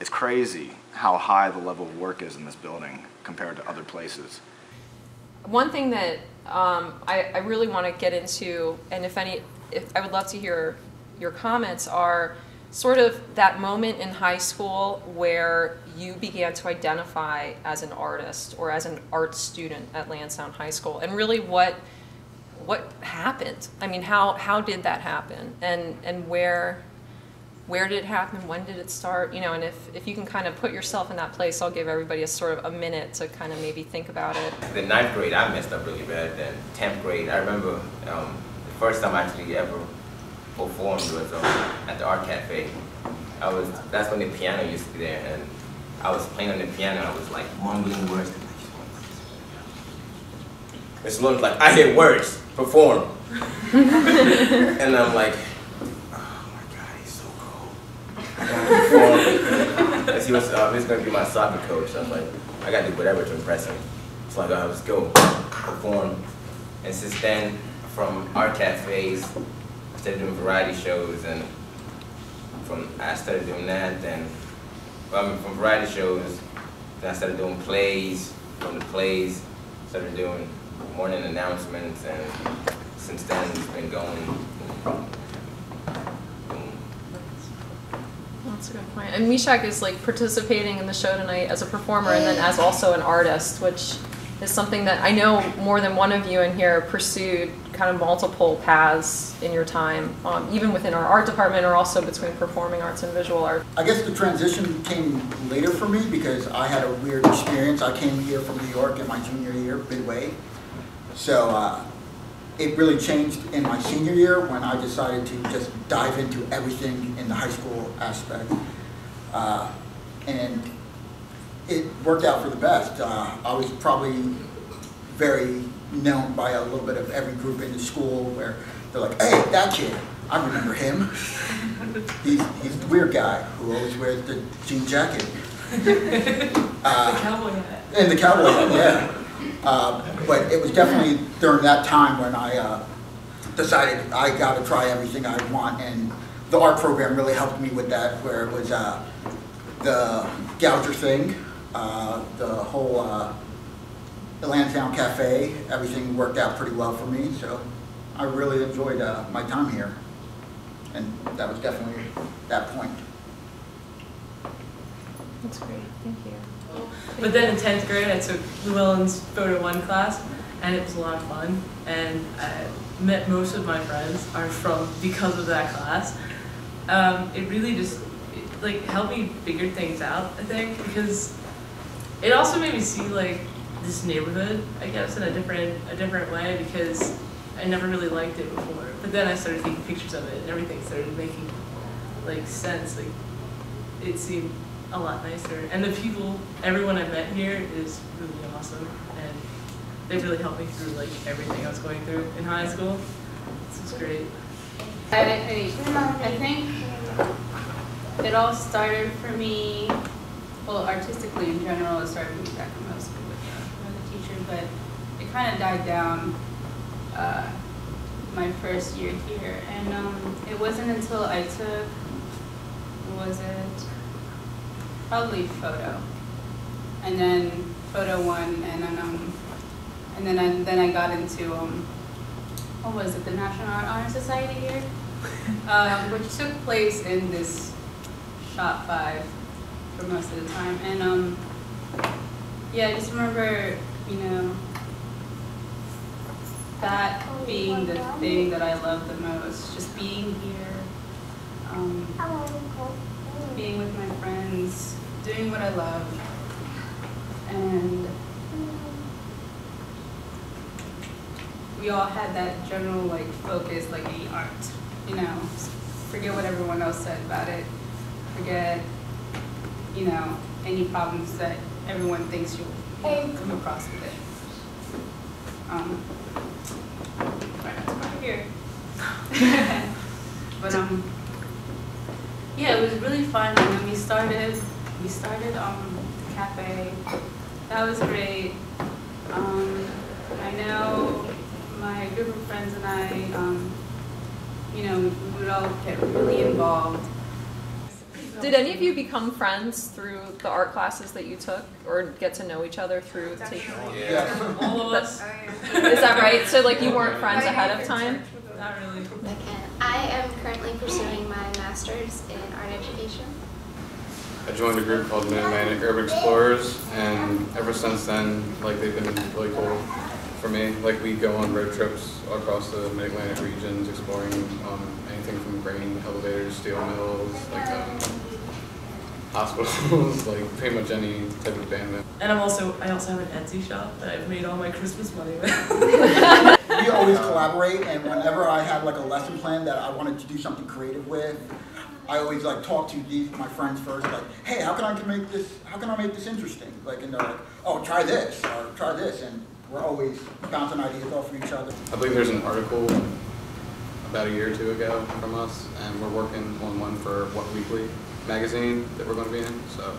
it's crazy how high the level of work is in this building compared to other places. One thing that I really want to get into, and if I would love to hear your comments, are sort of that moment in high school where you began to identify as an artist or as an art student at Lansdowen High School, and really what happened. I mean, how did that happen, and where did it happen? When did it start? You know, and if you can kind of put yourself in that place, I'll give everybody a sort of a minute to kind of maybe think about it. The 9th grade, I messed up really bad. Then 10th grade, I remember the first time I actually ever performed was at the Art Cafe. That's when the piano used to be there, and I was playing on the piano. I was like mumbling words. Miss Lauren's like, I hear words, perform. And I'm like, oh my God, he's so cool. I gotta perform. Because he was going to be my soccer coach. So I was like, I gotta do whatever to impress him. So like, let's go, perform. And since then, from art cafes, I started doing variety shows, and I started doing that. Then, from variety shows, then I started doing plays. From the plays, started doing morning announcements, and since then it's been going. That's a good point. And Mishak is like participating in the show tonight as a performer and then as also an artist, which is something that I know more than one of you in here pursued kind of multiple paths in your time, even within our art department or also between performing arts and visual art. I guess the transition came later for me because I had a weird experience. I came here from New York in my junior year, midway. So it really changed in my senior year when I decided to just dive into everything in the high school aspect. And it worked out for the best. I was probably very known by a little bit of every group in the school where they're like, hey, that kid, I remember him. He's the weird guy who always wears the jean jacket. The cowboy hat. And the cowboy hat, yeah. But it was definitely during that time when I decided I got to try everything I want, and the art program really helped me with that, where it was the Gouger thing, the whole the Lansdowen Cafe, everything worked out pretty well for me, so I really enjoyed my time here, and that was definitely that point. That's great, thank you. But then in 10th grade, I took Llewellyn's Photo 1 class, and it was a lot of fun. And I met most of my friends because of that class. It really just helped me figure things out, I think, because it also made me see like this neighborhood, I guess, in a different way, because I never really liked it before. But then I started taking pictures of it, and everything started making like sense. Like it seemed a lot nicer, and the people, everyone I met here is really awesome, and they really helped me through like everything I was going through in high school. This was great. I think it all started for me, well, artistically in general, it started for me back in middle school with the teacher, but it kind of died down my first year here, and it wasn't until I took, probably photo, and then Photo 1, and then I got into what was it, the National Art Honor Society here, which took place in this Shop 5 for most of the time, and yeah, I just remember, you know, that being the thing that I love the most, just being here, being with my friends, doing what I love, and we all had that general like focus, like the art, you know, forget what everyone else said about it, forget, you know, any problems that everyone thinks you'll come across with it. Right, that's right here. But yeah, it was really fun, and then we started the cafe. That was great. I know my group of friends and I, you know, we would all get really involved. Did any of you become friends through the art classes that you took, or get to know each other through taking? Yeah. All of us. Is that right? So like you weren't friends ahead of time? Not really. I am currently pursuing my master's in art education. I joined a group called Mid-Atlantic Urban Explorers, and ever since then, like, they've been really cool for me. Like, we go on road trips across the Mid-Atlantic regions, exploring anything from grain elevators, steel mills, like hospitals, like pretty much any type of abandonment. And I also have an Etsy shop that I've made all my Christmas money with. We always collaborate, and whenever I had like a lesson plan that I wanted to do something creative with, I always like talk to my friends first, like, hey, how can I make this interesting? Like, and they're like, oh, try this or try this, and we're always bouncing ideas off of each other. I believe there's an article about a year or two ago from us, and we're working on one for What Weekly magazine that we're going to be in, so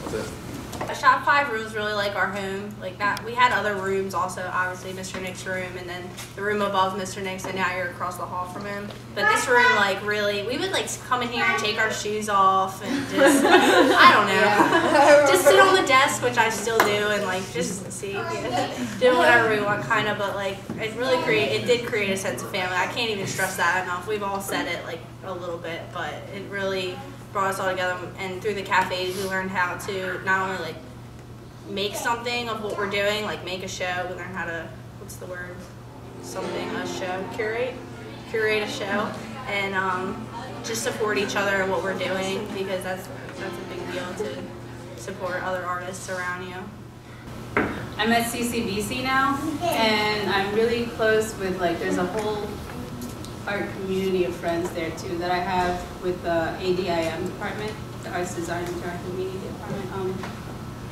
that's it. Shop 5 rooms really like our home. Like that, we had other rooms also. Obviously, Mr. Nick's room, and then the room above Mr. Nick's, and now you're across the hall from him. But this room, like, really, we would like come in here and take our shoes off and just, I don't know, just sit on the desk, which I still do, and like just see, do whatever we want, kind of. But like, it did create a sense of family. I can't even stress that enough. We've all said it like a little bit, but it really brought us all together, and through the cafes we learned how to not only like make something of what we're doing, like make a show, we learned how to, what's the word, curate a show, and just support each other in what we're doing, because that's a big deal to support other artists around you. I'm at CCBC now, and I'm really close with, like, there's a whole art community of friends there too that I have with the ADIM department, the Arts Design and Interactive Media department,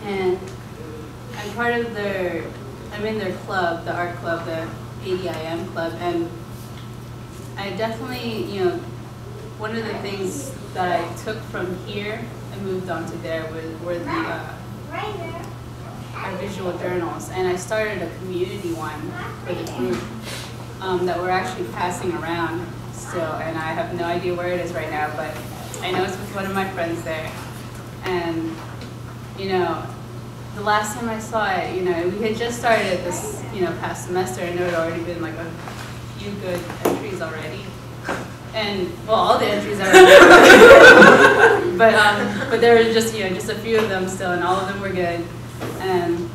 and I'm part of I'm in their club, the art club, the ADIM club, and I definitely, one of the things that I took from here and moved on to there were our visual journals, and I started a community one for the group that we're actually passing around still, and I have no idea where it is right now, but I know it's with one of my friends there, and the last time I saw it, we had just started this, past semester, and there had already been like a few good entries already. And, well, all the entries are already but there were just, just a few of them still, and all of them were good. And,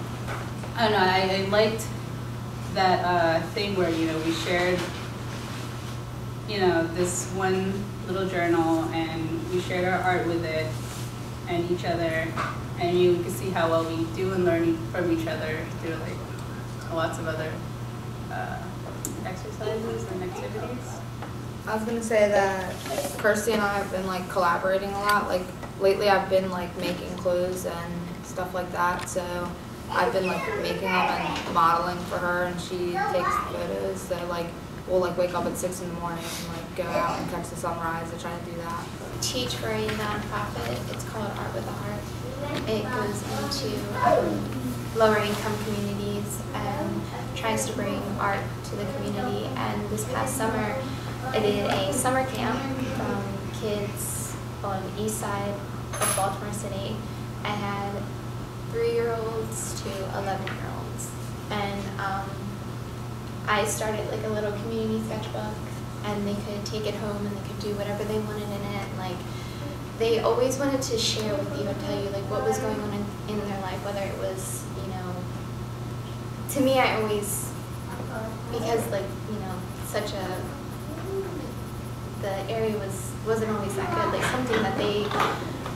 I don't know, I liked that thing where, we shared, this one little journal, and we shared our art with it and each other. And you can see how well we do and learn from each other through like lots of other exercises and activities. I was gonna say that Kirsty and I have been like collaborating a lot. Like lately I've been like making clothes and stuff like that. So I've been like making them and modeling for her, and she takes photos. So like we'll like wake up at 6 in the morning and like go out and catch the sunrise and try to do that. Teach for a nonprofit. It's called Art with a Heart. It goes into lower income communities and tries to bring art to the community. And this past summer, I did a summer camp from kids on the east side of Baltimore City. I had 3-year-olds to 11-year-olds. And I started like a little community sketchbook, and they could take it home and they could do whatever they wanted in it. Like, they always wanted to share with you and tell you like what was going on in their life, whether it was, to me I always, because like, the area wasn't always that good, like something that they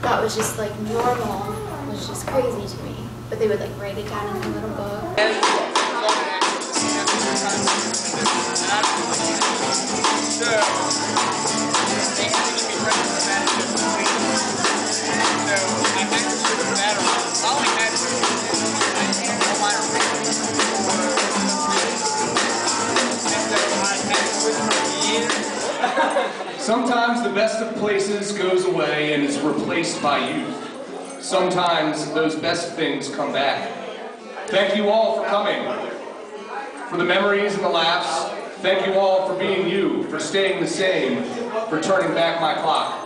thought was just like normal was just crazy to me, but they would like write it down in a little book. Sometimes the best of places goes away and is replaced by youth. Sometimes those best things come back. Thank you all for coming. For the memories and the laughs, thank you all for being you, for staying the same, for turning back my clock.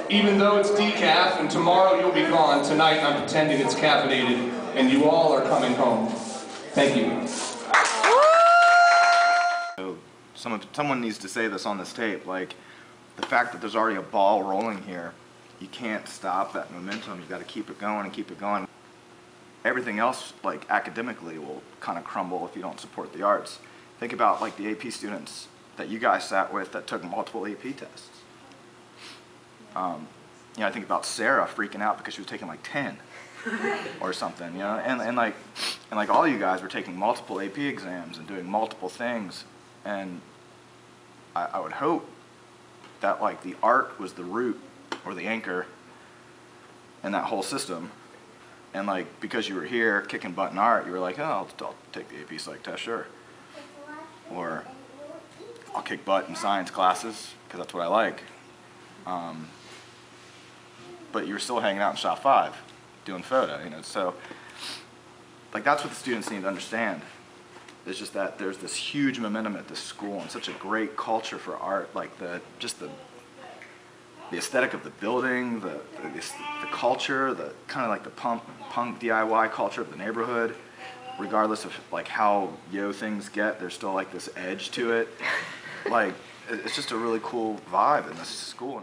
Even though it's decaf and tomorrow you'll be gone, tonight I'm pretending it's caffeinated and you all are coming home. Thank you. So someone needs to say this on this tape, like the fact that there's already a ball rolling here, you can't stop that momentum. You've got to keep it going and keep it going. Everything else, like academically, will kind of crumble if you don't support the arts. Think about like the AP students that you guys sat with that took multiple AP tests. You know, I think about Sarah freaking out because she was taking like 10 or something, you know, and like all you guys were taking multiple AP exams and doing multiple things, and I would hope that like the art was the root or the anchor in that whole system, and like because you were here kicking butt in art, you were like, oh, I'll take the AP Psych test, sure, or I'll kick butt in science classes because that's what I like. But you were still hanging out in shop 5 doing photo, you know, so like that's what the students need to understand. It's just that there's this huge momentum at this school and such a great culture for art, like the aesthetic of the building, the culture, the kind of like the punk DIY culture of the neighborhood. Regardless of like how yo things get, there's still like this edge to it. Like it's just a really cool vibe in this school.